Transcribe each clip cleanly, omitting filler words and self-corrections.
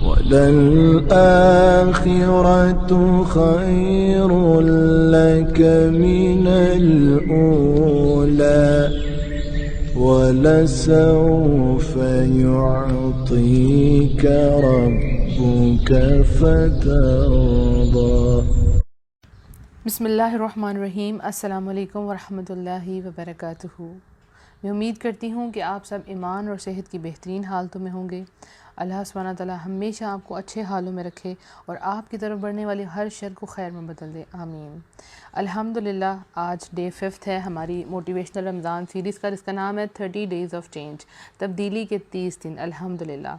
وَلَلْآخِرَةُ خَيْرٌ لَكَ مِنَ الْأُولَى وَلَسَوْفَ يُعْطِيكَ رَبُّكَ فَتَرْضَى۔ بسم اللہ الرحمن الرحیم۔ السلام علیکم ورحمۃ اللہ وبرکاتہ۔ میں امید کرتی ہوں کہ آپ سب ایمان اور صحت کی بہترین حالتوں میں ہوں گے۔ اللہ سبحانہ تعالیٰ ہمیشہ آپ کو اچھے حالوں میں رکھے اور آپ کی طرف بڑھنے والی ہر شر کو خیر میں بدل دے، آمین۔ الحمدللہ آج ڈے 5 ہے ہماری موٹیویشنل رمضان سیریز کا، جس کا نام ہے 30 Days of Change، تبدیلی کے 30 دن۔ الحمدللہ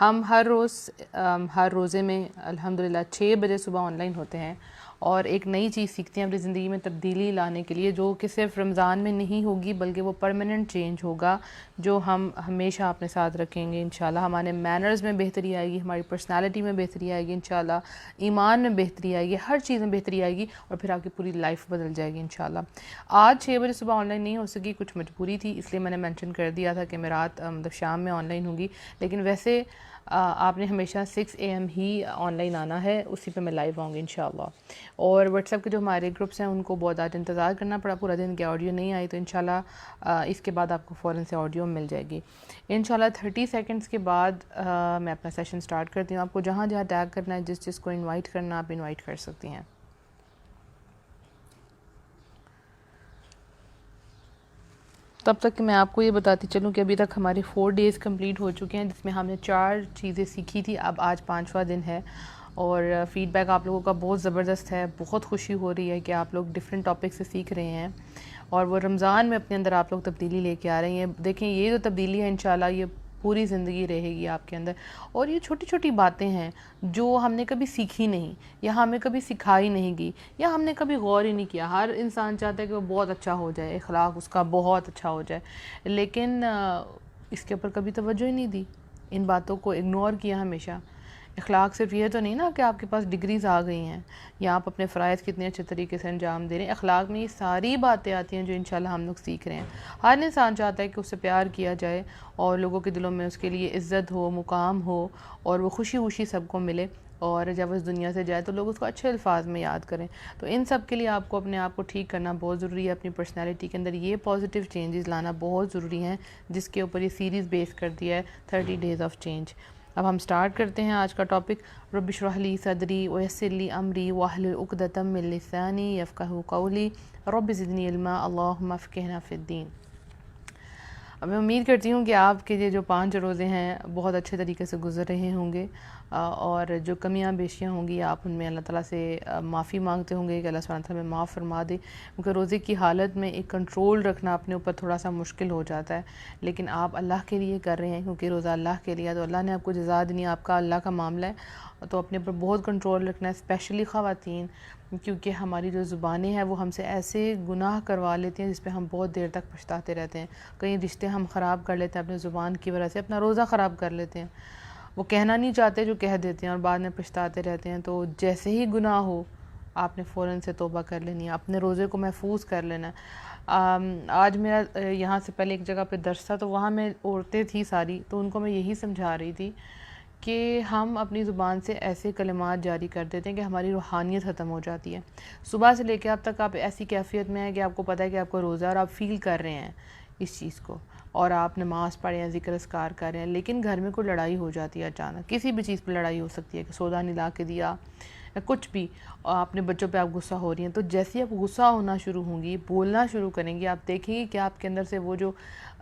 ہم ہر روزے میں الحمدللہ 6 بجے صبح آن لائن ہوتے ہیں اور ایک نئی چیز سیکھتے ہیں اپنی زندگی میں تبدیلی لانے کے لیے، جو کہ صرف رمضان میں نہیں ہوگی بلکہ وہ پرماننٹ چینج ہوگا جو ہم ہمیشہ اپنے ساتھ رکھیں گے انشاءاللہ۔ ہمارے مینرز میں بہتری آئے گی، ہماری پرسنالٹی میں بہتری آئے گی انشاءاللہ، ایمان میں بہتری آئے گی، ہر چیز میں بہتری آئے گی اور پھر آپ کی پوری لائف بدل جائے گی انشاءاللہ۔ آج 6 بجے صبح آن لائن نہیں ہو سکی، کچھ مجبوری تھی، اس لیے میں نے مینشن کر دیا تھا کہ میں رات شام میں آن لائن ہوں گی، لیکن ویسے آپ نے ہمیشہ 6 AM ہی آن لائن آنا ہے، اسی پہ میں لائیو آؤں گی انشاءاللہ۔ اور واٹس ایپ کے جو ہمارے گروپس ہیں ان کو بہت آج انتظار کرنا پڑا پورا دن کہ آڈیو نہیں آئی، تو انشاءاللہ اس کے بعد آپ کو فوراً سے آڈیو مل جائے گی انشاءاللہ۔ 30 سیکنڈز کے بعد میں اپنا سیشن سٹارٹ کرتی ہوں۔ آپ کو جہاں جہاں ٹیگ کرنا ہے، جس کو انوائٹ کرنا آپ انوائٹ کر سکتی ہیں۔ تب تک کہ میں آپ کو یہ بتاتی چلوں کہ ابھی تک ہمارے 4 days کمپلیٹ ہو چکے ہیں، جس میں ہم نے 4 چیزیں سیکھی تھی۔ اب آج 5واں دن ہے اور فیڈ بیک آپ لوگوں کا بہت زبردست ہے، بہت خوشی ہو رہی ہے کہ آپ لوگ ڈفرینٹ ٹاپک سے سیکھ رہے ہیں اور وہ رمضان میں اپنے اندر آپ لوگ تبدیلی لے کے آ رہے ہیں۔ دیکھیں یہ جو تبدیلی ہے انشاءاللہ یہ پوری زندگی رہے گی آپ کے اندر، اور یہ چھوٹی چھوٹی باتیں ہیں جو ہم نے کبھی سیکھی نہیں یا ہمیں کبھی سکھائی نہیں گئی یا ہم نے کبھی غور ہی نہیں کیا۔ ہر انسان چاہتا ہے کہ وہ بہت اچھا ہو جائے، اخلاق اس کا بہت اچھا ہو جائے، لیکن اس کے اوپر کبھی توجہ ہی نہیں دی، ان باتوں کو اگنور کیا ہمیشہ۔ اخلاق صرف یہ تو نہیں نا کہ آپ کے پاس ڈگریز آ گئی ہیں یا آپ اپنے فرائض کتنے اچھے طریقے سے انجام دے رہے ہیں۔ اخلاق میں یہ ساری باتیں آتی ہیں جو انشاءاللہ ہم لوگ سیکھ رہے ہیں۔ ہر انسان چاہتا ہے کہ اس سے پیار کیا جائے اور لوگوں کے دلوں میں اس کے لیے عزت ہو، مقام ہو اور وہ خوشی خوشی سب کو ملے، اور جب اس دنیا سے جائے تو لوگ اس کو اچھے الفاظ میں یاد کریں۔ تو ان سب کے لیے آپ کو اپنے آپ کو ٹھیک کرنا بہت ضروری ہے، اپنی پرسنالٹی کے اندر یہ پازیٹیو چینجز لانا بہت ضروری ہیں، جس کے اوپر یہ سیریز بیس کر دیا ہے 30 Days of Change۔ اب ہم سٹارٹ کرتے ہیں آج کا ٹاپک۔ رب اشرح لی صدری ویسر لی امری واحلل عقدۃ من لسانی یفقہوا قولی رب زدنی علما اللہم فقہنا فی الدین۔ اب میں امید کرتی ہوں کہ آپ کے یہ جو 5 روزے ہیں بہت اچھے طریقے سے گزر رہے ہوں گے، اور جو کمیاں بیشیاں ہوں گی آپ ان میں اللہ تعالیٰ سے معافی مانگتے ہوں گے کہ اللہ سبحانہ تعالیٰ میں معاف فرما دے، کیونکہ روزے کی حالت میں ایک کنٹرول رکھنا اپنے اوپر تھوڑا سا مشکل ہو جاتا ہے، لیکن آپ اللہ کے لیے کر رہے ہیں کیونکہ روزہ اللہ کے لیے، تو اللہ نے آپ کو جزا دینی، آپ کا اللہ کا معاملہ ہے، تو اپنے اوپر بہت کنٹرول رکھنا ہے، اسپیشلی خواتین، کیونکہ ہماری جو زبانیں ہیں وہ ہم سے ایسے گناہ کروا لیتی ہیں جس پہ ہم بہت دیر تک پچھتاتے رہتے ہیں۔ کئی رشتے ہم خراب کر لیتے ہیں اپنے زبان کی وجہ سے، اپنا روزہ خراب کر لیتے ہیں، وہ کہنا نہیں چاہتے جو کہہ دیتے ہیں اور بعد میں پچھتاتے رہتے ہیں۔ تو جیسے ہی گناہ ہو آپ نے فوراً سے توبہ کر لینی ہے، اپنے روزے کو محفوظ کر لینا ہے۔ آج میرا یہاں سے پہلے ایک جگہ پہ درس تھا، تو وہاں میں عورتیں تھیں ساری، تو ان کو میں یہی سمجھا رہی تھی کہ ہم اپنی زبان سے ایسے کلمات جاری کر دیتے ہیں کہ ہماری روحانیت ختم ہو جاتی ہے۔ صبح سے لے کے اب تک آپ ایسی کیفیت میں ہیں کہ آپ کو پتہ ہے کہ آپ کو روزہ اور آپ فیل کر رہے ہیں اس چیز کو، اور آپ نماز پڑھے ہیں، ذکر اذکار کر رہے ہیں، لیکن گھر میں کوئی لڑائی ہو جاتی ہے اچانک، کسی بھی چیز پہ لڑائی ہو سکتی ہے کہ سودا نہیں لا کے دیا یا کچھ بھی، اور اپنے بچوں پہ آپ غصہ ہو رہی ہیں۔ تو جیسے آپ غصہ ہونا شروع ہوں گی، بولنا شروع کریں گی، آپ دیکھیں گے کہ آپ کے اندر سے وہ جو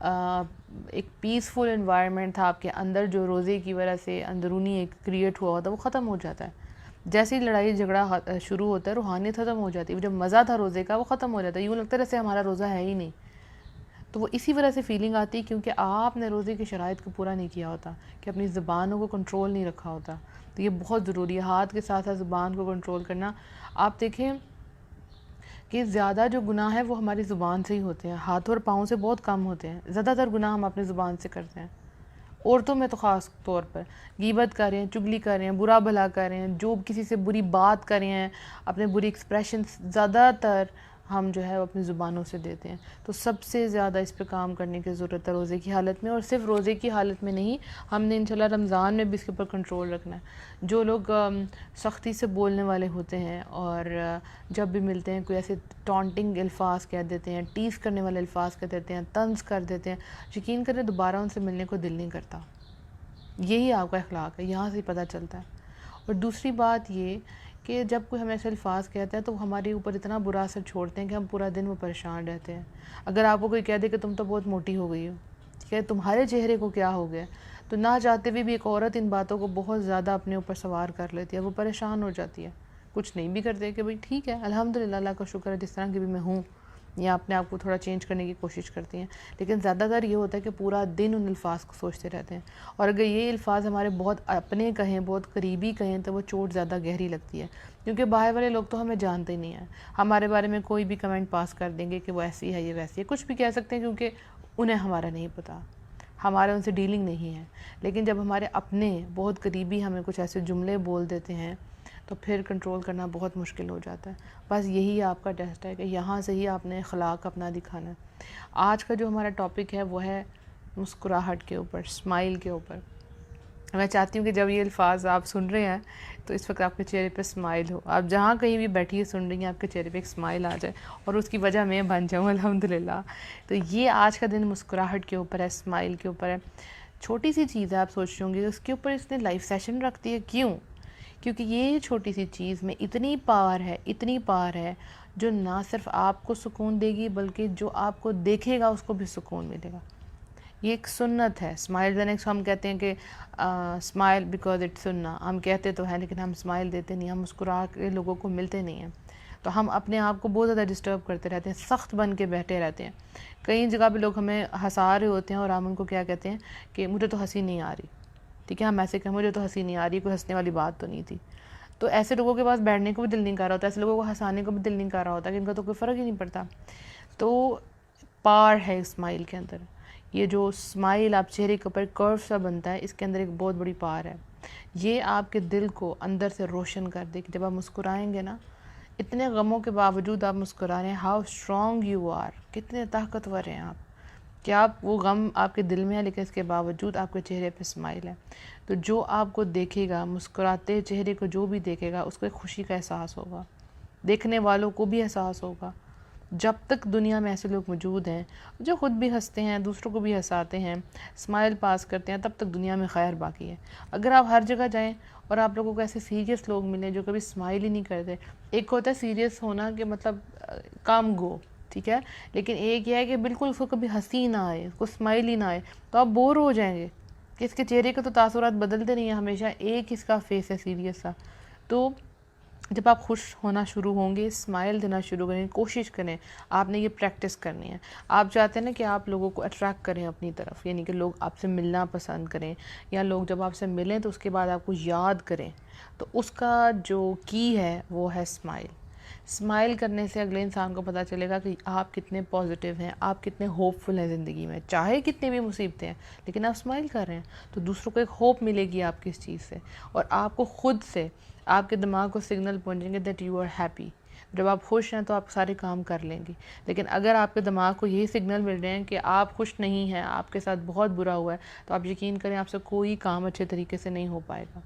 ایک پیسفل انوائرمنٹ تھا آپ کے اندر، جو روزے کی وجہ سے اندرونی ایک کریٹ ہوا ہوتا ہے، وہ ختم ہو جاتا ہے۔ جیسے ہی لڑائی جھگڑا شروع ہوتا ہے روحانیت ختم ہو جاتی ہے، وہ جو مزہ تھا روزے کا وہ ختم ہو جاتا ہے، یوں لگتا ہے جیسے ہمارا روزہ ہے ہی نہیں۔ تو وہ اسی وجہ سے فیلنگ آتی ہے کیونکہ آپ نے روزے کی شرائط کو پورا نہیں کیا ہوتا، کہ اپنی زبانوں کو کنٹرول نہیں رکھا ہوتا۔ تو یہ بہت ضروری ہے، ہاتھ کے ساتھ ساتھ زبان کو کنٹرول کرنا۔ آپ دیکھیں کہ زیادہ جو گناہ ہے وہ ہماری زبان سے ہی ہوتے ہیں، ہاتھوں اور پاؤں سے بہت کم ہوتے ہیں، زیادہ تر گناہ ہم اپنی زبان سے کرتے ہیں۔ عورتوں میں تو خاص طور پر غیبت کر رہے ہیں، چگلی کر رہے ہیں، برا بھلا کر رہے ہیں، جو کسی سے بری بات کر رہے ہیں، اپنے بری ایکسپریشنز زیادہ تر ہم جو ہے اپنی زبانوں سے دیتے ہیں. تو سب سے زیادہ اس پہ کام کرنے کی ضرورت ہے روزے کی حالت میں, اور صرف روزے کی حالت میں نہیں, ہم نے انشاءاللہ رمضان میں بھی اس کے اوپر کنٹرول رکھنا ہے. جو لوگ سختی سے بولنے والے ہوتے ہیں اور جب بھی ملتے ہیں کوئی ایسے ٹانٹنگ الفاظ کہہ دیتے ہیں, ٹیز کرنے والے الفاظ کہہ دیتے ہیں, طنز کر دیتے ہیں, یقین کریں دوبارہ ان سے ملنے کو دل نہیں کرتا. یہی آپ کا اخلاق ہے, یہاں سے پتہ چلتا ہے. اور دوسری بات یہ کہ جب کوئی ہمیں ایسے الفاظ کہتا ہے تو ہمارے اوپر اتنا برا اثر چھوڑتے ہیں کہ ہم پورا دن وہ پریشان رہتے ہیں. اگر آپ کو کوئی کہہ دے کہ تم تو بہت موٹی ہو گئی ہو, ٹھیک ہے, تمہارے چہرے کو کیا ہو گیا, تو نہ چاہتے ہوئے بھی ایک عورت ان باتوں کو بہت زیادہ اپنے اوپر سوار کر لیتی ہے, وہ پریشان ہو جاتی ہے. کچھ نہیں بھی کرتے کہ بھئی ٹھیک ہے الحمدللہ, اللہ کا شکر ہے جس طرح کی بھی میں ہوں, یا اپنے آپ کو تھوڑا چینج کرنے کی کوشش کرتی ہیں. لیکن زیادہ تر یہ ہوتا ہے کہ پورا دن ان الفاظ کو سوچتے رہتے ہیں. اور اگر یہ الفاظ ہمارے بہت اپنے کہیں, بہت قریبی کہیں, تو وہ چوٹ زیادہ گہری لگتی ہے. کیونکہ باہر والے لوگ تو ہمیں جانتے ہی نہیں ہیں, ہمارے بارے میں کوئی بھی کمنٹ پاس کر دیں گے کہ وہ ایسی ہے, یہ ویسی ہے, کچھ بھی کہہ سکتے ہیں کیونکہ انہیں ہمارا نہیں پتہ, ہمارے ان سے ڈیلنگ نہیں ہے. لیکن جب ہمارے اپنے بہت قریبی ہمیں کچھ ایسے جملے بول دیتے ہیں تو پھر کنٹرول کرنا بہت مشکل ہو جاتا ہے. بس یہی آپ کا ٹیسٹ ہے کہ یہاں سے ہی آپ نے اخلاق اپنا دکھانا ہے. آج کا جو ہمارا ٹاپک ہے وہ ہے مسکراہٹ کے اوپر, اسمائل کے اوپر. میں چاہتی ہوں کہ جب یہ الفاظ آپ سن رہے ہیں تو اس وقت آپ کے چہرے پہ اسمائل ہو. آپ جہاں کہیں بھی بیٹھیے سن رہی ہیں, آپ کے چہرے پہ ایک اسمائل آ جائے, اور اس کی وجہ میں بن جاؤں الحمدللہ. تو یہ آج کا دن مسکراہٹ کے اوپر ہے, اسمائل کے اوپر ہے. چھوٹی سی چیز ہے, آپ سوچ رہے ہوں گے اس کے اوپر اس نے لائیو سیشن رکھ دی ہے, کیوں؟ کیونکہ یہ چھوٹی سی چیز میں اتنی پاور ہے, اتنی پاور ہے, جو نہ صرف آپ کو سکون دے گی بلکہ جو آپ کو دیکھے گا اس کو بھی سکون ملے گا. یہ ایک سنت ہے. اسمائل دینے کو ہم کہتے ہیں کہ اسمائل بیکاز اٹ سننا, ہم کہتے تو ہیں لیکن ہم اسمائل دیتے نہیں, ہم مسکرا کے لوگوں کو ملتے نہیں ہیں. تو ہم اپنے آپ کو بہت زیادہ ڈسٹرب کرتے رہتے ہیں, سخت بن کے بیٹھے رہتے ہیں. کئی جگہ پہ لوگ ہمیں ہنسا رہے ہوتے ہیں اور ہم ان کو کیا کہتے ہیں کہ مجھے تو ہنسی نہیں آ رہی, ٹھیک ہے, ہم ایسے کہ مجھے تو ہنسی نہیں آ رہی, کوئی ہنسنے والی بات تو نہیں تھی. تو ایسے لوگوں کے پاس بیٹھنے کو بھی دل نہیں کر رہا ہوتا, ایسے لوگوں کو ہنسانے کو بھی دل نہیں کر رہا ہوتا کہ ان کا تو کوئی فرق ہی نہیں پڑتا. تو پار ہے اسمائل کے اندر. یہ جو اسمائل آپ چہرے کے اوپر کرو سا بنتا ہے, اس کے اندر ایک بہت بڑی پار ہے. یہ آپ کے دل کو اندر سے روشن کر دے کہ جب آپ مسکرائیں گے نا, اتنے غموں کے باوجود آپ مسکرا رہے ہیں, ہاؤ اسٹرانگ یو آر, کتنے طاقتور ہیں آپ, کہ آپ وہ غم آپ کے دل میں ہے لیکن اس کے باوجود آپ کے چہرے پہ اسمائل ہے. تو جو آپ کو دیکھے گا, مسکراتے چہرے کو جو بھی دیکھے گا, اس کو ایک خوشی کا احساس ہوگا, دیکھنے والوں کو بھی احساس ہوگا. جب تک دنیا میں ایسے لوگ موجود ہیں جو خود بھی ہنستے ہیں, دوسروں کو بھی ہنساتے ہیں, اسمائل پاس کرتے ہیں, تب تک دنیا میں خیر باقی ہے. اگر آپ ہر جگہ جائیں اور آپ لوگوں کو ایسے سیریس لوگ ملیں جو کبھی اسمائل ہی نہیں کرتے, ایک ہوتا ہے سیریس ہونا کہ مطلب کام گو, ٹھیک ہے, لیکن ایک یہ ہے کہ بالکل اس کو کبھی ہنسی نہ آئے, اس کو اسمائل ہی نہ آئے, تو آپ بور ہو جائیں گے کہ اس کے چہرے کے تو تاثرات بدلتے نہیں ہیں, ہمیشہ ایک اس کا فیس ہے سیریس سا. تو جب آپ خوش ہونا شروع ہوں گے, اسمائل دینا شروع کریں, کوشش کریں, آپ نے یہ پریکٹس کرنی ہے. آپ چاہتے ہیں نا کہ آپ لوگوں کو اٹریکٹ کریں اپنی طرف, یعنی کہ لوگ آپ سے ملنا پسند کریں, یا لوگ جب آپ سے ملیں تو اس کے بعد آپ کو یاد کریں, تو اس کا جو کی ہے وہ ہے اسمائل. اسمائل کرنے سے اگلے انسان کو پتہ چلے گا کہ آپ کتنے پازیٹیو ہیں, آپ کتنے ہوپ فل ہیں زندگی میں, چاہے کتنی بھی مصیبتیں ہیں لیکن آپ اسمائل کر رہے ہیں, تو دوسروں کو ایک ہوپ ملے گی آپ کی اس چیز سے, اور آپ کو خود سے آپ کے دماغ کو سگنل پہنچیں گے دیٹ یو آر ہیپی. جب آپ خوش ہیں تو آپ سارے کام کر لیں گے. لیکن اگر آپ کے دماغ کو یہی سگنل مل رہے ہیں کہ آپ خوش نہیں ہیں, آپ کے ساتھ بہت برا ہوا ہے, تو آپ یقین کریں آپ سے کوئی کام اچھے طریقے سے نہیں ہو پائے گا.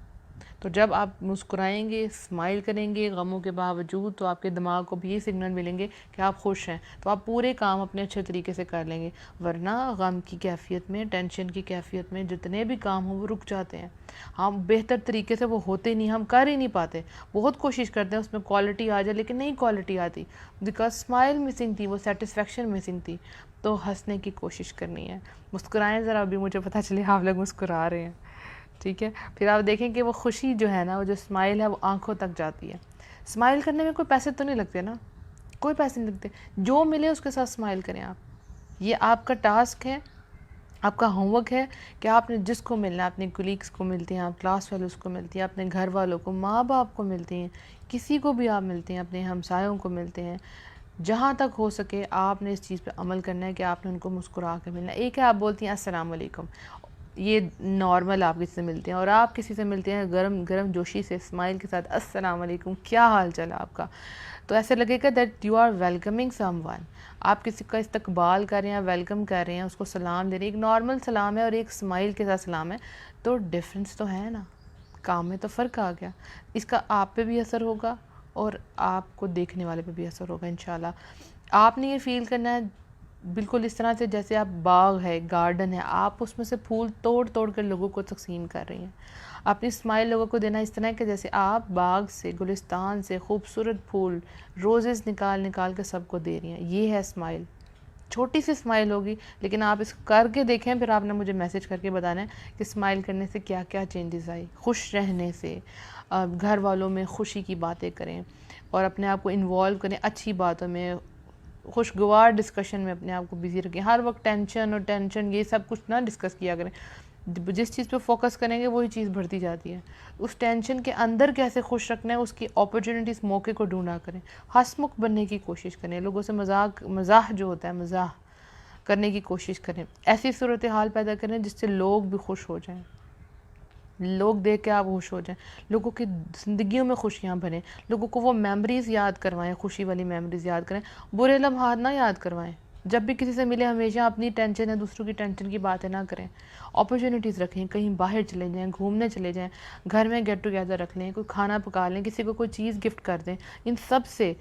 تو جب آپ مسکرائیں گے, اسمائل کریں گے غموں کے باوجود, تو آپ کے دماغ کو بھی یہ سگنل ملیں گے کہ آپ خوش ہیں, تو آپ پورے کام اپنے اچھے طریقے سے کر لیں گے. ورنہ غم کی کیفیت میں, ٹینشن کی کیفیت میں جتنے بھی کام ہوں وہ رک جاتے ہیں. ہم بہتر طریقے سے وہ ہوتے نہیں, ہم کر ہی نہیں پاتے. بہت کوشش کرتے ہیں اس میں کوالٹی آ جائے لیکن نہیں کوالٹی آتی, بیکاز اسمائل مسنگ تھی, وہ سیٹسفیکشن مسنگ تھی. تو ہنسنے کی کوشش کرنی ہے, مسکرائیں ذرا, ابھی مجھے پتہ چلے آپ لوگ مسکرا رہے ہیں, ٹھیک ہے. پھر آپ دیکھیں کہ وہ خوشی جو ہے نا, وہ جو اسمائل ہے وہ آنکھوں تک جاتی ہے. اسمائل کرنے میں کوئی پیسے تو نہیں لگتے نا, کوئی پیسے نہیں لگتے, جو ملے اس کے ساتھ اسمائل کریں آپ. یہ آپ کا ٹاسک ہے, آپ کا ہوم ورک ہے کہ آپ نے جس کو ملنا ہے, اپنے کولیگس کو ملتے ہیں, آپ کلاس فیلوز کو ملتی ہیں, اپنے گھر والوں کو, ماں باپ کو ملتے ہیں, کسی کو بھی آپ ملتے ہیں, اپنے ہمسایوں کو ملتے ہیں, جہاں تک ہو سکے آپ نے اس چیز پہ عمل کرنا ہے کہ آپ نے ان کو مسکرا کے ملنا ہے. ایک ہے آپ بولتی ہیں السلام علیکم, یہ نارمل آپ کسی سے ملتے ہیں، اور آپ کسی سے ملتے ہیں گرم گرم جوشی سے اسمائل کے ساتھ، السلام علیکم، کیا حال چال ہے آپ کا، تو ایسے لگے گا that you are welcoming someone. آپ کسی کا استقبال کر رہے ہیں، ویلکم کر رہے ہیں، اس کو سلام دے رہے ہیں. ایک نارمل سلام ہے اور ایک اسمائل کے ساتھ سلام ہے، تو ڈفرینس تو ہے نا، کام میں تو فرق آ گیا. اس کا آپ پہ بھی اثر ہوگا اور آپ کو دیکھنے والے پہ بھی اثر ہوگا انشاءاللہ. آپ نے یہ فیل کرنا ہے بالکل اس طرح سے جیسے آپ باغ ہے، گارڈن ہے، آپ اس میں سے پھول توڑ توڑ کر لوگوں کو تقسیم کر رہی ہیں. اپنی اسمائل لوگوں کو دینا اس طرح کہ جیسے آپ باغ سے، گلستان سے خوبصورت پھول، روزز نکال نکال کے سب کو دے رہی ہیں. یہ ہے اسمائل. چھوٹی سی اسمائل ہوگی، لیکن آپ اس کو کر کے دیکھیں، پھر آپ نے مجھے میسج کر کے بتانا ہے کہ اسمائل کرنے سے کیا کیا چینجز آئی. خوش رہنے سے، گھر والوں میں خوشی کی باتیں کریں اور اپنے آپ کو انوالو کریں اچھی باتوں میں، خوشگوار ڈسکشن میں اپنے آپ کو بزی رکھیں. ہر وقت ٹینشن یہ سب کچھ نہ ڈسکس کیا کریں. جس چیز پہ فوکس کریں گے وہی چیز بڑھتی جاتی ہے. اس ٹینشن کے اندر کیسے خوش رکھنا ہے، اس کی اپرچونیٹیز، موقع کو ڈھونڈا کریں. ہنسمکھ بننے کی کوشش کریں، لوگوں سے مزاح جو ہوتا ہے مزاح کرنے کی کوشش کریں. ایسی صورتحال پیدا کریں جس سے لوگ بھی خوش ہو جائیں، لوگ دیکھ کے آپ خوش ہو جائیں، لوگوں کی زندگیوں میں خوشیاں بھریں، لوگوں کو وہ میموریز یاد کروائیں، خوشی والی میموریز یاد کریں. برے لمحات نہ یاد کروائیں. جب بھی کسی سے ملے ہمیشہ اپنی ٹینشن ہے، دوسروں کی ٹینشن کی باتیں نہ کریں. اپرچونیٹیز رکھیں، کہیں باہر چلے جائیں، گھومنے چلے جائیں، گھر میں گیٹ ٹوگیدر رکھ لیں، کوئی کھانا پکا لیں، کسی کو کوئی چیز گفٹ کر دیں. ان سب سے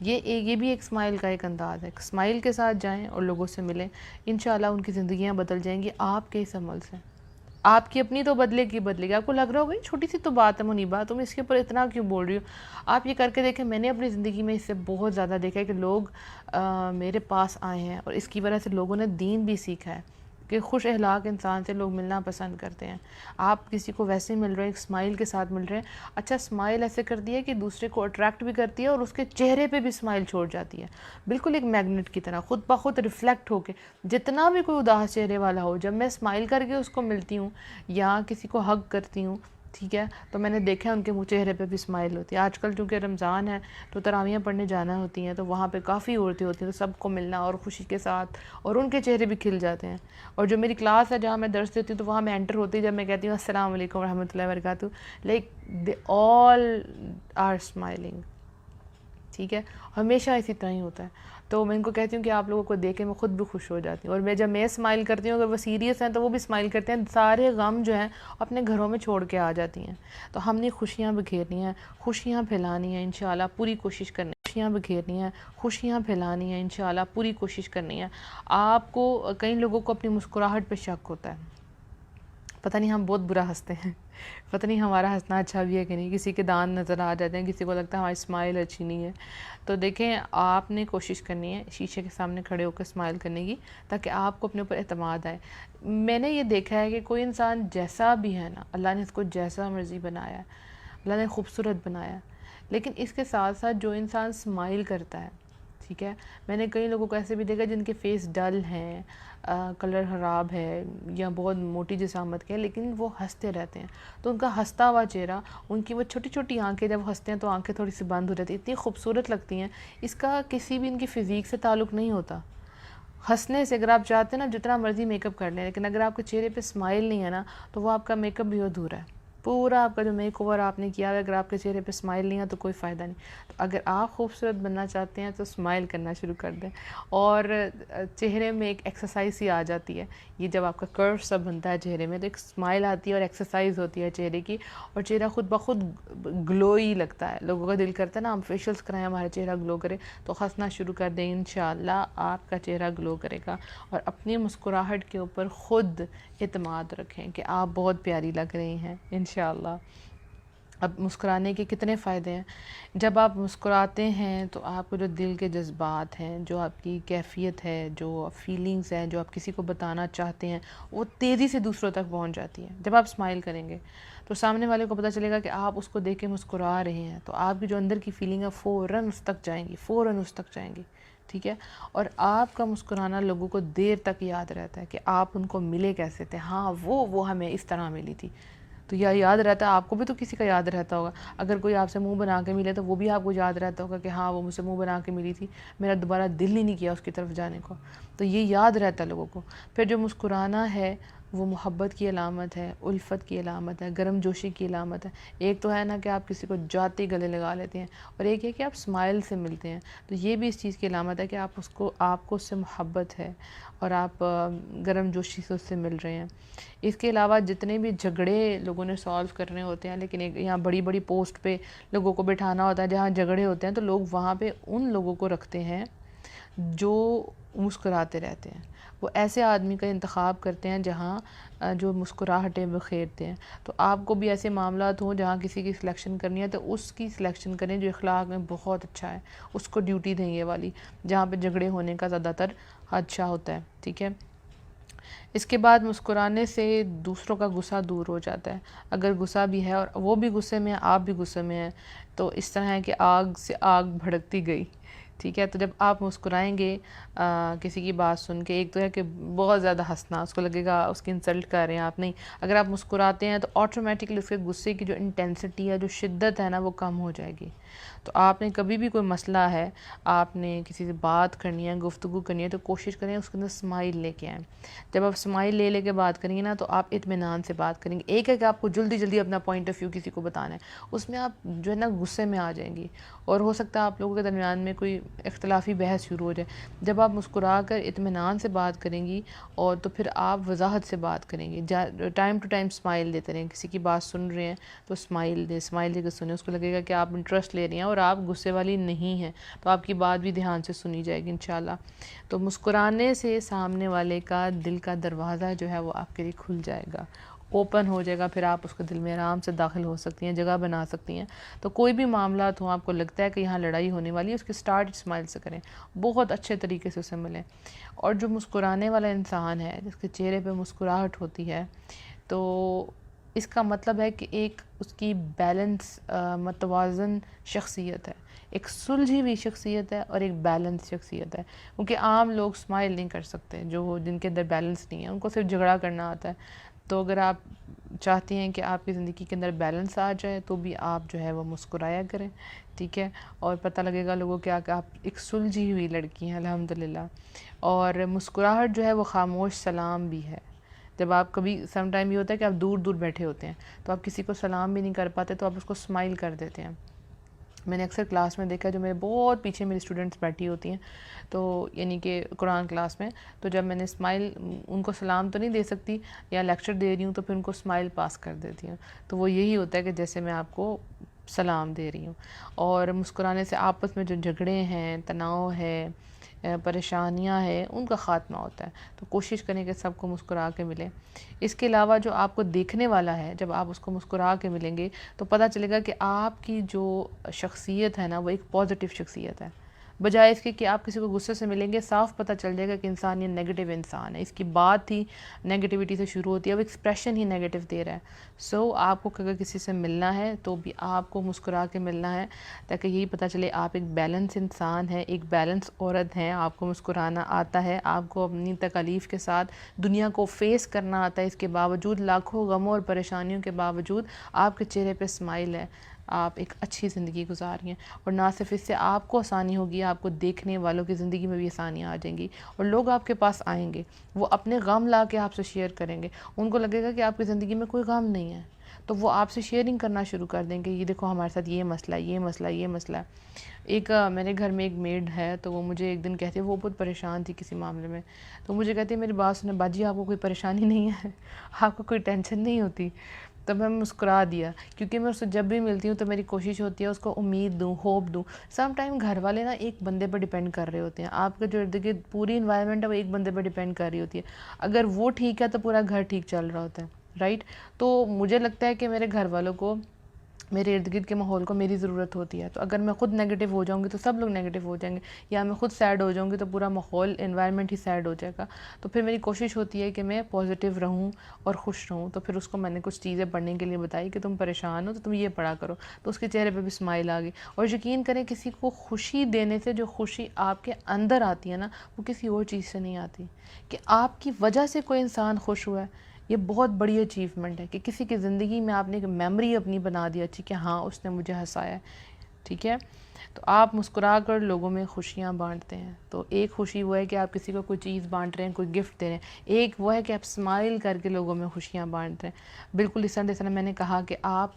یہ بھی ایک اسمائل کا ایک انداز ہے. اسمائل کے ساتھ جائیں اور لوگوں سے ملیں، انشاءاللہ ان کی زندگیاں بدل جائیں گی آپ کے اس عمل سے. آپ کی اپنی تو بدلے گی. آپ کو لگ رہا ہوگا چھوٹی سی تو بات ہے منیبہ، تم اس کے اوپر اتنا کیوں بول رہی ہو. آپ یہ کر کے دیکھیں. میں نے اپنی زندگی میں اس سے بہت زیادہ دیکھا ہے کہ لوگ میرے پاس آئے ہیں اور اس کی وجہ سے لوگوں نے دین بھی سیکھا ہے کہ خوش اخلاق انسان سے لوگ ملنا پسند کرتے ہیں. آپ کسی کو ویسے مل رہے ہیں، ایک اسمائل کے ساتھ مل رہے ہیں. اچھا اسمائل ایسے کرتی ہے کہ دوسرے کو اٹریکٹ بھی کرتی ہے اور اس کے چہرے پہ بھی اسمائل چھوڑ جاتی ہے، بالکل ایک میگنیٹ کی طرح خود بخود ریفلیکٹ ہو کے. جتنا بھی کوئی اداس چہرے والا ہو، جب میں اسمائل کر کے اس کو ملتی ہوں یا کسی کو ہگ کرتی ہوں، ٹھیک ہے، تو میں نے دیکھا ان کے منہ چہرے پہ بھی اسمائل ہوتی ہے. آج کل چونکہ رمضان ہے تو تراویحیں پڑھنے جانا ہوتی ہیں، تو وہاں پہ کافی عورتیں ہوتی ہیں، تو سب کو ملنا اور خوشی کے ساتھ، اور ان کے چہرے بھی کھل جاتے ہیں. اور جو میری کلاس ہے جہاں میں درس دیتی ہوں، تو وہاں میں انٹر ہوتی جب میں کہتی ہوں السلام علیکم ورحمۃ اللہ وبرکاتہ، like the all are smiling. ٹھیک ہے، ہمیشہ اسی طرح ہی ہوتا ہے. تو میں ان کو کہتی ہوں کہ آپ لوگوں کو دیکھ کے میں خود بھی خوش ہو جاتی ہوں. اور جب میں اسمائل کرتی ہوں، اگر وہ سیریس ہیں تو وہ بھی اسمائل کرتے ہیں. سارے غم جو ہیں اپنے گھروں میں چھوڑ کے آ جاتی ہیں. تو ہم نے خوشیاں بکھیرنی ہیں، خوشیاں پھیلانی ہیں انشاءاللہ، پوری کوشش کرنی ہے. خوشیاں بکھیرنی ہیں، خوشیاں پھیلانی ہیں انشاءاللہ، پوری کوشش کرنی ہے. آپ کو کئی لوگوں کو اپنی مسکراہٹ پہ شک ہوتا ہے، پتہ نہیں ہم بہت برا ہنستے ہیں، پتہ نہیں ہمارا ہنسنا اچھا بھی ہے کہ نہیں. کسی کے دانت نظر آ جاتے ہیں، کسی کو لگتا ہے ہماری اسمائل اچھی نہیں ہے. تو دیکھیں، آپ نے کوشش کرنی ہے شیشے کے سامنے کھڑے ہو کر اسمائل کرنے کی، تاکہ آپ کو اپنے اوپر اعتماد آئے. میں نے یہ دیکھا ہے کہ کوئی انسان جیسا بھی ہے نا، اللہ نے اس کو جیسا مرضی بنایا ہے، اللہ نے خوبصورت بنایا ہے، لیکن اس کے ساتھ ساتھ جو انسان اسمائل کرتا ہے، ٹھیک ہے، میں نے کئی لوگوں کو ایسے بھی دیکھا جن کے فیس ڈل ہیں، کلر خراب ہے یا بہت موٹی جسامت کے ہیں، لیکن وہ ہنستے رہتے ہیں. تو ان کا ہنستا ہوا چہرہ، ان کی وہ چھوٹی چھوٹی آنکھیں جب ہنستے ہیں تو آنکھیں تھوڑی سی بند ہو جاتی ہیں، اتنی خوبصورت لگتی ہیں. اس کا کسی بھی ان کی فزیک سے تعلق نہیں ہوتا. ہنسنے سے اگر آپ چاہتے ہیں نا جتنا مرضی میک اپ کر لیں، لیکن اگر آپ کے چہرے پہ اسمائل نہیں ہے نا، تو وہ آپ کا میک اپ بھی ادھورا ہے. پورا آپ کا جو میک اوور آپ نے کیا ہے، اگر آپ کے چہرے پہ اسمائل نہیں ہے تو کوئی فائدہ نہیں. تو اگر آپ خوبصورت بننا چاہتے ہیں تو اسمائل کرنا شروع کر دیں. اور چہرے میں ایک ایکسرسائز ہی آ جاتی ہے. یہ جب آپ کا کرو سب بنتا ہے چہرے میں، تو ایک اسمائل آتی ہے اور ایکسرسائز ہوتی ہے چہرے کی، اور چہرہ خود بخود گلوئی لگتا ہے. لوگوں کا دل کرتا ہے نا ہم فیشیلس کرائیں ہمارا چہرہ گلو کرے. تو ہنسنا شروع کر دیں، انشاءاللہ آپ کا چہرہ گلو کرے گا. اور اپنی مسکراہٹ کے اوپر خود اعتماد رکھیں کہ آپ بہت پیاری لگ رہی ہیں انشاءاللہ. اب مسکرانے کے کتنے فائدے ہیں. جب آپ مسکراتے ہیں تو آپ کو جو دل کے جذبات ہیں، جو آپ کی کیفیت ہے، جو فیلنگز ہیں، جو آپ کسی کو بتانا چاہتے ہیں، وہ تیزی سے دوسروں تک پہنچ جاتی ہیں. جب آپ اسمائل کریں گے تو سامنے والے کو پتہ چلے گا کہ آپ اس کو دیکھ کے مسکرا رہے ہیں، تو آپ کی جو اندر کی فیلنگ ہے فوراً اس تک جائیں گی، فوراً اس تک جائیں گی. ٹھیک ہے، اور آپ کا مسکرانا لوگوں کو دیر تک یاد رہتا ہے کہ آپ ان کو ملے کیسے تھے. ہاں وہ ہمیں اس طرح ملی تھی. تو یاد رہتا ہے آپ کو بھی. تو کسی کا یاد رہتا ہوگا. اگر کوئی آپ سے منہ بنا کے ملے تو وہ بھی آپ کو یاد رہتا ہوگا کہ ہاں وہ مجھ سے منہ بنا کے ملی تھی، میرا دوبارہ دل ہی نہیں کیا اس کی طرف جانے کو. تو یہ یاد رہتا ہے لوگوں کو. پھر جو مسکرانا ہے وہ محبت کی علامت ہے، الفت کی علامت ہے، گرم جوشی کی علامت ہے۔ ایک تو ہے نا کہ آپ کسی کو جاتے گلے لگا لیتے ہیں، اور ایک ہے کہ آپ اسمائل سے ملتے ہیں، تو یہ بھی اس چیز کی علامت ہے کہ آپ کو اس سے محبت ہے اور آپ گرم جوشی سے اس سے مل رہے ہیں۔ اس کے علاوہ جتنے بھی جھگڑے لوگوں نے سالو کرنے ہوتے ہیں، لیکن یہاں بڑی بڑی پوسٹ پہ لوگوں کو بٹھانا ہوتا ہے جہاں جھگڑے ہوتے ہیں، تو لوگ وہاں پہ ان لوگوں کو رکھتے ہیں جو مسکراتے رہتے ہیں۔ وہ ایسے آدمی کا انتخاب کرتے ہیں جہاں جو مسکراہٹیں بکھیرتے ہیں۔ تو آپ کو بھی ایسے معاملات ہوں جہاں کسی کی سلیکشن کرنی ہے تو اس کی سلیکشن کریں جو اخلاق میں بہت اچھا ہے، اس کو ڈیوٹی دیں یہ والی، جہاں پہ جھگڑے ہونے کا زیادہ تر خدشہ ہوتا ہے، ٹھیک ہے۔ اس کے بعد مسکرانے سے دوسروں کا غصہ دور ہو جاتا ہے۔ اگر غصہ بھی ہے اور وہ بھی غصے میں ہے، آپ بھی غصے میں ہیں، تو اس طرح ہے کہ آگ سے آگ بھڑکتی گئی، ٹھیک ہے۔ تو جب آپ مسکرائیں گے کسی کی بات سن کے، ایک تو ہے کہ بہت زیادہ ہنسنا، اس کو لگے گا اس کی انسلٹ کر رہے ہیں آپ، نہیں، اگر آپ مسکراتے ہیں تو آٹومیٹکلی اس کے غصے کی جو انٹینسٹی ہے، جو شدت ہے نا، وہ کم ہو جائے گی۔ تو آپ نے کبھی بھی کوئی مسئلہ ہے، آپ نے کسی سے بات کرنی ہے، گفتگو کرنی ہے، تو کوشش کریں اس کے اندر اسمائل لے کے آئیں۔ جب آپ اسمائل لے کے بات کریں گے نا، تو آپ اطمینان سے بات کریں گے۔ ایک ہے کہ آپ کو جلدی جلدی اپنا پوائنٹ آف ویو کسی کو بتانا ہے، اس میں آپ جو ہے نا غصے میں آ جائیں گی، اور ہو سکتا ہے آپ لوگوں کے درمیان میں کوئی اختلافی بحث شروع ہو جائے۔ جب آپ مسکرا کر اطمینان سے بات کریں گی، اور تو پھر آپ وضاحت سے بات کریں گی، ٹائم ٹو ٹائم اسمائل دیتے رہیں۔ کسی کی بات سن رہے ہیں تو اسمائل دے کے سنیں، اس کو لگے گا کہ آپ انٹرسٹ لے رہی ہیں اور آپ غصے والی نہیں ہیں، تو آپ کی بات بھی دھیان سے سنی جائے گی انشاءاللہ۔ تو مسکرانے سے سامنے والے کا دل کا دروازہ جو ہے وہ آپ کے لیے کھل جائے گا، اوپن ہو جائے گا، پھر آپ اس کے دل میں آرام سے داخل ہو سکتی ہیں، جگہ بنا سکتی ہیں۔ تو کوئی بھی معاملات ہوں، آپ کو لگتا ہے کہ یہاں لڑائی ہونے والی ہے، اس کے سٹارٹ اسمائل سے کریں، بہت اچھے طریقے سے اسے ملیں۔ اور جو مسکرانے والا انسان ہے، جس کے چہرے پہ مسکراہٹ ہوتی ہے، تو اس کا مطلب ہے کہ ایک اس کی بیلنس متوازن شخصیت ہے، ایک سلجھی ہوئی شخصیت ہے اور ایک بیلنس شخصیت ہے۔ کیونکہ عام لوگ اسمائل نہیں کر سکتے، جن کے اندر بیلنس نہیں ہے، ان کو صرف جھگڑا کرنا آتا ہے۔ تو اگر آپ چاہتی ہیں کہ آپ کی زندگی کے اندر بیلنس آ جائے، تو بھی آپ جو ہے وہ مسکرایا کریں، ٹھیک ہے، اور پتہ لگے گا لوگوں کہ آپ ایک سلجھی ہوئی لڑکی ہیں الحمدللہ۔ اور مسکراہٹ جو ہے وہ خاموش سلام بھی ہے۔ جب آپ کبھی سم ٹائم یہ ہوتا ہے کہ آپ دور دور بیٹھے ہوتے ہیں، تو آپ کسی کو سلام بھی نہیں کر پاتے، تو آپ اس کو اسمائل کر دیتے ہیں۔ میں نے اکثر کلاس میں دیکھا، جو میرے بہت پیچھے میری اسٹوڈنٹس بیٹھی ہوتی ہیں، تو یعنی کہ قرآن کلاس میں، تو جب میں نے اسمائل، ان کو سلام تو نہیں دے سکتی، یا لیکچر دے رہی ہوں تو پھر ان کو اسمائل پاس کر دیتی ہوں، تو وہ یہی ہوتا ہے کہ جیسے میں آپ کو سلام دے رہی ہوں۔ اور مسکرانے سے آپس میں جو جھگڑے ہیں، تناؤ ہے، پریشانیاں ہیں، ان کا خاتمہ ہوتا ہے۔ تو کوشش کریں کہ سب کو مسکرا کے ملیں۔ اس کے علاوہ جو آپ کو دیکھنے والا ہے، جب آپ اس کو مسکرا کے ملیں گے، تو پتہ چلے گا کہ آپ کی جو شخصیت ہے نا، وہ ایک پازیٹیو شخصیت ہے، بجائے اس کے کہ آپ کسی کو غصے سے ملیں گے، صاف پتہ چل جائے گا کہ انسان یہ نیگیٹو انسان ہے، اس کی بات ہی نیگیٹیوٹی سے شروع ہوتی ہے، اب ایکسپریشن ہی نیگیٹو دے رہا ہے۔ آپ کو اگر کسی سے ملنا ہے تو بھی آپ کو مسکرا کے ملنا ہے، تاکہ یہی پتہ چلے آپ ایک بیلنس انسان ہیں، ایک بیلنس عورت ہیں، آپ کو مسکرانا آتا ہے، آپ کو اپنی تکالیف کے ساتھ دنیا کو فیس کرنا آتا ہے، اس کے باوجود لاکھوں غموں اور پریشانیوں کے باوجود آپ کے چہرے پہ اسمائل ہے، آپ ایک اچھی زندگی گزار رہی ہیں۔ اور نہ صرف اس سے آپ کو آسانی ہوگی، آپ کو دیکھنے والوں کی زندگی میں بھی آسانیاں آ جائیں گی، اور لوگ آپ کے پاس آئیں گے، وہ اپنے غم لا کے آپ سے شیئر کریں گے، ان کو لگے گا کہ آپ کی زندگی میں کوئی غم نہیں ہے، تو وہ آپ سے شیئرنگ کرنا شروع کر دیں گے، یہ دیکھو ہمارے ساتھ یہ مسئلہ ہے، یہ مسئلہ ہے، یہ مسئلہ ہے۔ ایک میرے گھر میں ایک میڈ ہے، تو وہ مجھے ایک دن کہتی ہے، وہ بہت پریشان تھی کسی معاملے میں، تو مجھے کہتی ہے، میری بات سنیں باجی، آپ کو کوئی پریشانی نہیں ہے، آپ کو کوئی ٹینشن نہیں ہوتی؟ تو میں مسکرا دیا، کیونکہ میں اس سے جب بھی ملتی ہوں تو میری کوشش ہوتی ہے اس کو امید دوں، ہوپ دوں۔ سم ٹائم گھر والے نا ایک بندے پر ڈیپینڈ کر رہے ہوتے ہیں، آپ کے جو ارد گرد پوری انوائرمنٹ ہے وہ ایک بندے پر ڈیپینڈ کر رہی ہوتی ہے، اگر وہ ٹھیک ہے تو پورا گھر ٹھیک چل رہا ہوتا ہے، رائٹ؟ تو مجھے لگتا ہے کہ میرے گھر والوں کو، میرے ارد گرد کے ماحول کو میری ضرورت ہوتی ہے، تو اگر میں خود نیگیٹو ہو جاؤں گی تو سب لوگ نیگیٹو ہو جائیں گے، یا میں خود سیڈ ہو جاؤں گی تو پورا ماحول، انوائرمنٹ ہی سیڈ ہو جائے گا۔ تو پھر میری کوشش ہوتی ہے کہ میں پازیٹیو رہوں اور خوش رہوں، تو پھر اس کو میں نے کچھ چیزیں پڑھنے کے لیے بتائی کہ تم پریشان ہو تو تم یہ پڑھا کرو، تو اس کے چہرے پہ بھی اسمائل آ گئی۔ اور یقین کریں، کسی کو خوشی دینے سے جو خوشی آپ کے اندر آتی ہے نا، وہ کسی اور چیز سے نہیں آتی، کہ آپ کی وجہ سے کوئی انسان خوش ہوا ہے، یہ بہت بڑی اچیومنٹ ہے، کہ کسی کی زندگی میں آپ نے ایک میموری اپنی بنا دی اچھی، کہ ہاں اس نے مجھے ہنسایا ہے، ٹھیک ہے۔ تو آپ مسکرا کر لوگوں میں خوشیاں بانٹتے ہیں. تو ایک خوشی وہ ہے کہ آپ کسی کو کوئی چیز بانٹ رہے ہیں, کوئی گفٹ دے رہے ہیں. ایک وہ ہے کہ آپ اسمائل کر کے لوگوں میں خوشیاں بانٹ رہے ہیں. بالکل اس طرح جیسا میں نے کہا کہ آپ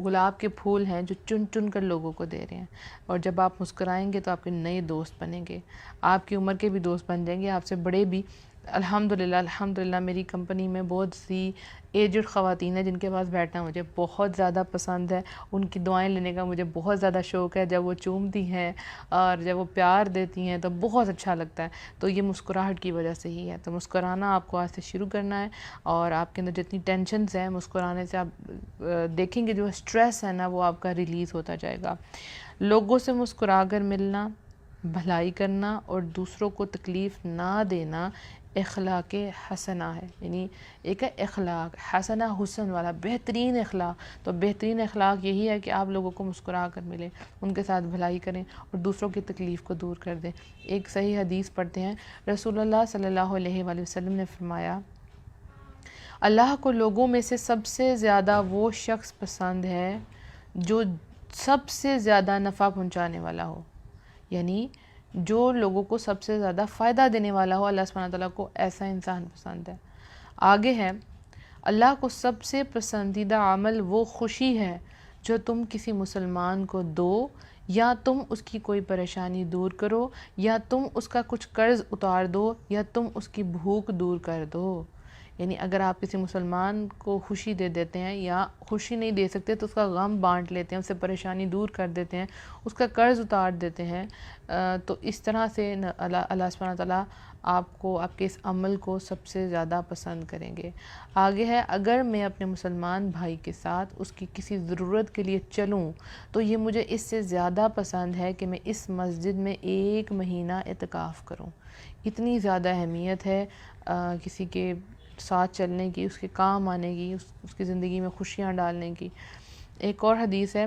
گلاب کے پھول ہیں جو چن چن کر لوگوں کو دے رہے ہیں, اور جب آپ مسکرائیں گے تو آپ کے نئے دوست بنیں گے, آپ کی عمر کے بھی دوست بن جائیں گے, آپ سے بڑے بھی. الحمدللہ میری کمپنی میں بہت سی ایجڈ خواتین ہیں جن کے پاس بیٹھنا مجھے بہت زیادہ پسند ہے. ان کی دعائیں لینے کا مجھے بہت زیادہ شوق ہے. جب وہ چومتی ہیں اور جب وہ پیار دیتی ہیں تو بہت اچھا لگتا ہے. تو یہ مسکراہٹ کی وجہ سے ہی ہے. تو مسکرانا آپ کو آج سے شروع کرنا ہے, اور آپ کے اندر جتنی ٹینشنز ہیں مسکرانے سے آپ دیکھیں گے جو اسٹریس ہے نا وہ آپ کا ریلیز ہوتا جائے گا. لوگوں سے مسکرا کر ملنا, بھلائی کرنا اور دوسروں کو تکلیف نہ دینا اخلاق حسنہ ہے. یعنی ایک ہے اخلاق حسنہ, حسن والا بہترین اخلاق. تو بہترین اخلاق یہی ہے کہ آپ لوگوں کو مسکرا کر ملیں, ان کے ساتھ بھلائی کریں اور دوسروں کی تکلیف کو دور کر دیں. ایک صحیح حدیث پڑھتے ہیں, رسول اللہ صلی اللہ علیہ وآلہ وسلم نے فرمایا, اللہ کو لوگوں میں سے سب سے زیادہ وہ شخص پسند ہے جو سب سے زیادہ نفع پہنچانے والا ہو. یعنی جو لوگوں کو سب سے زیادہ فائدہ دینے والا ہو, اللہ سبحانہ تعالیٰ کو ایسا انسان پسند ہے. آگے ہے, اللہ کو سب سے پسندیدہ عمل وہ خوشی ہے جو تم کسی مسلمان کو دو, یا تم اس کی کوئی پریشانی دور کرو, یا تم اس کا کچھ قرض اتار دو, یا تم اس کی بھوک دور کر دو. یعنی اگر آپ کسی مسلمان کو خوشی دے دیتے ہیں, یا خوشی نہیں دے سکتے تو اس کا غم بانٹ لیتے ہیں, اس سے پریشانی دور کر دیتے ہیں, اس کا قرض اتار دیتے ہیں, تو اس طرح سے اللہ سبحانہ تعالیٰ آپ کو, آپ کے اس عمل کو سب سے زیادہ پسند کریں گے. آگے ہے, اگر میں اپنے مسلمان بھائی کے ساتھ اس کی کسی ضرورت کے لیے چلوں تو یہ مجھے اس سے زیادہ پسند ہے کہ میں اس مسجد میں 1 مہینہ اعتکاف کروں. اتنی زیادہ اہمیت ہے کسی کے ساتھ چلنے کی, اس کے کام آنے کی, اس کی زندگی میں خوشیاں ڈالنے کی. ایک اور حدیث ہے,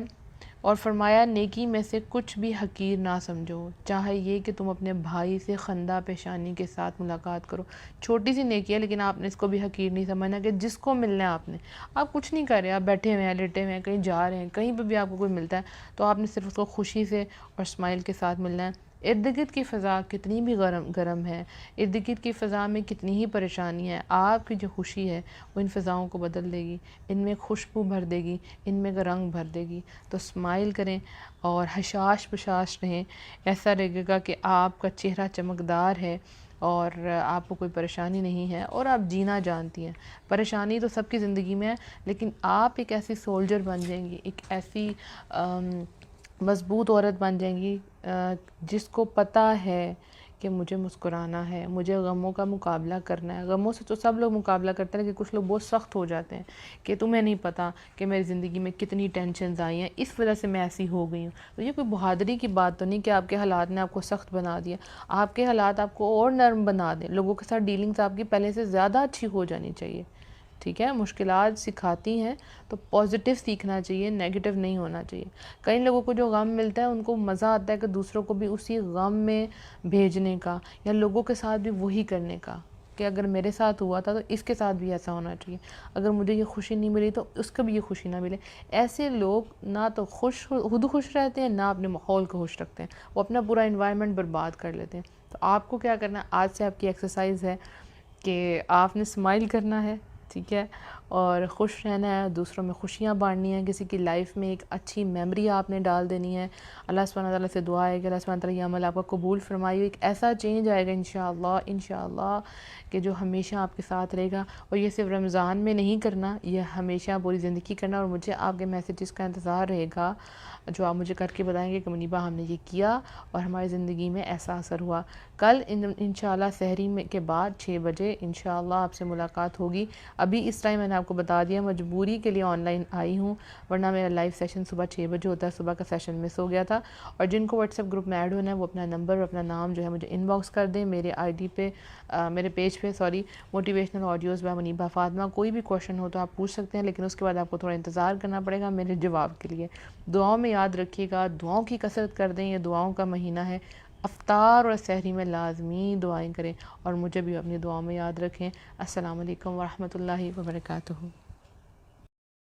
اور فرمایا, نیکی میں سے کچھ بھی حقیر نہ سمجھو, چاہے یہ کہ تم اپنے بھائی سے خندہ پیشانی کے ساتھ ملاقات کرو. چھوٹی سی نیکی ہے لیکن آپ نے اس کو بھی حقیر نہیں سمجھنا کہ جس کو ملنا ہے آپ کچھ نہیں کر رہے, آپ بیٹھے ہوئے ہیں, لیٹے ہوئے ہیں, کہیں جا رہے ہیں, کہیں پہ بھی آپ کو کوئی ملتا ہے تو آپ نے صرف اس کو خوشی سے اور اسمائل کے ساتھ ملنا ہے. ارد گرد کی فضا کتنی بھی گرم ہے, ارد گرد کی فضا میں کتنی ہی پریشانی ہے, آپ کی جو خوشی ہے وہ ان فضاؤں کو بدل دے گی, ان میں خوشبو بھر دے گی, ان میں رنگ بھر دے گی. تو اسمائل کریں اور حشاش بشاش رہیں, ایسا لگے گا کہ آپ کا چہرہ چمکدار ہے اور آپ کو کوئی پریشانی نہیں ہے اور آپ جینا جانتی ہیں. پریشانی تو سب کی زندگی میں ہے, لیکن آپ ایک ایسی سولجر بن جائیں گی, ایک ایسی مضبوط عورت بن جائیں گی جس کو پتہ ہے کہ مجھے مسکرانا ہے, مجھے غموں کا مقابلہ کرنا ہے. غموں سے تو سب لوگ مقابلہ کرتے ہیں, لیکن کچھ لوگ بہت سخت ہو جاتے ہیں کہ تمہیں نہیں پتہ کہ میری زندگی میں کتنی ٹینشنز آئی ہیں, اس وجہ سے میں ایسی ہو گئی ہوں. تو یہ کوئی بہادری کی بات تو نہیں کہ آپ کے حالات نے آپ کو سخت بنا دیا. آپ کے حالات آپ کو اور نرم بنا دیں. لوگوں کے ساتھ ڈیلنگز آپ کی پہلے سے زیادہ اچھی ہو جانی چاہیے. ٹھیک ہے, مشکلات سکھاتی ہیں تو پازیٹیو سیکھنا چاہیے, نیگیٹو نہیں ہونا چاہیے. کئی لوگوں کو جو غم ملتا ہے ان کو مزہ آتا ہے کہ دوسروں کو بھی اسی غم میں بھیجنے کا, یا لوگوں کے ساتھ بھی وہی کرنے کا کہ اگر میرے ساتھ ہوا تھا تو اس کے ساتھ بھی ایسا ہونا چاہیے, اگر مجھے یہ خوشی نہیں ملی تو اس کو بھی یہ خوشی نہ ملے. ایسے لوگ نہ تو خود خوش رہتے ہیں, نہ اپنے ماحول کو خوش رکھتے ہیں, وہ اپنا پورا انوائرمنٹ برباد کر لیتے ہیں. تو آپ کو کیا کرنا ہے, آج سے آپ کی ایکسرسائز ہے کہ آپ نے اسمائل کرنا ہے, ٹھیک ہے, اور خوش رہنا ہے, دوسروں میں خوشیاں بانٹنی ہیں, کسی کی لائف میں ایک اچھی میموری آپ نے ڈال دینی ہے. اللہ سبحانہ تعالیٰ سے دعا ہے کہ اللہ سبحانہ تعالیٰ یہ عمل آپ کا قبول فرمائے. ایک ایسا چینج آئے گا انشاءاللہ کہ جو ہمیشہ آپ کے ساتھ رہے گا. اور یہ صرف رمضان میں نہیں کرنا, یہ ہمیشہ پوری زندگی کرنا. اور مجھے آپ کے میسیجز کا انتظار رہے گا جو آپ مجھے کر کے بتائیں گے کہ منیبہ ہم نے یہ کیا اور ہماری زندگی میں ایسا اثر ہوا. کل انشاءاللہ سحری کے بعد 6 بجے انشاءاللہ آپ سے ملاقات ہوگی. ابھی اس ٹائم میں نے آپ کو بتا دیا, مجبوری کے لیے آن لائن آئی ہوں, ورنہ میرا لائیو سیشن صبح 6 بجے ہوتا ہے. صبح کا سیشن مس ہو گیا تھا. اور جن کو واٹس ایپ گروپ میں ایڈ ہونا ہے وہ اپنا نمبر اور اپنا نام جو ہے مجھے ان باکس کر دیں. میرے ID پہ, میرے پیج پہ motivational audios by Muniba Fatima. کوئی بھی کویشچن ہو تو آپ پوچھ سکتے ہیں, لیکن اس کے بعد آپ کو تھوڑا انتظار کرنا پڑے گا میرے جواب کے لیے. دعاؤں میں یاد رکھیے گا, دعاؤں کی کثرت کر دیں, یہ دعاؤں کا مہینہ ہے. افطار اور سحری میں لازمی دعائیں کریں اور مجھے بھی اپنی دعاؤں میں یاد رکھیں. السلام علیکم ورحمۃ اللہ وبرکاتہ.